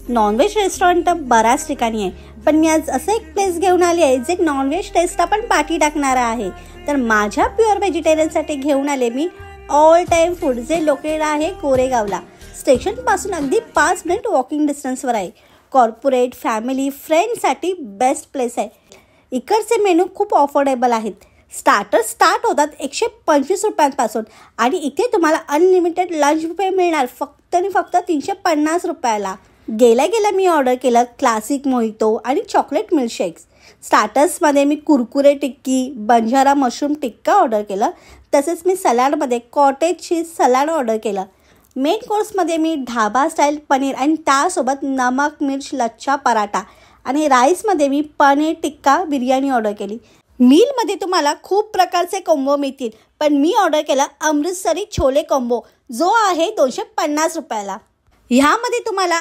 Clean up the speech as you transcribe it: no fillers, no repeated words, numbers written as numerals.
Non veg restaurant तर बऱ्याच ठिकाणी आहे, पण मी आज असं एक प्लेस घेऊन आली आहे जे नॉनव्हेज टेस्टला पण पाठी टाकणारा आहे. तर माझ्या प्युअर व्हेजिटेरियनसाठी घेऊन आले मी ऑल टाईम फूड, जे लोकेटेड आहे कोरेगावला. स्टेशनपासून अगदी 5 मिनिट वॉकिंग डिस्टन्सवर आहे. कॉर्पोरेट, फॅमिली, फ्रेंड्ससाठी बेस्ट प्लेस आहे. इकडचे मेनू खूप अफोर्डेबल आहेत. स्टार्टर्स स्टार्ट होतात 125 रुपयांपासून आणि इथे तुम्हाला अनलिमिटेड लंच बुफे मिळणार फक्त आणि फक्त 350 रुपयाला. गेल्या मी ऑर्डर केलं क्लासिक मोहितो आणि चॉकलेट मिल्कशेक्स. स्टार्टर्समध्ये मी कुरकुरे टिक्की, बंजारा मशरूम टिक्का ऑर्डर केलं. तसेच मी सलाडमध्ये कॉटेज चीज सलाड ऑर्डर केलं. मेन कोर्समध्ये मी ढाबा स्टाईल पनीर आणि त्यासोबत नमक मिर्च लच्छा पराठा आणि राईसमध्ये मी पनीर टिक्का बिर्याणी ऑर्डर केली. मीलमध्ये तुम्हाला खूप प्रकारचे कॉम्बो मिळतील, पण मी ऑर्डर केला अमृतसरी छोले कॉम्बो, जो आहे 250 रुपयाला. ह्यामध्ये तुम्हाला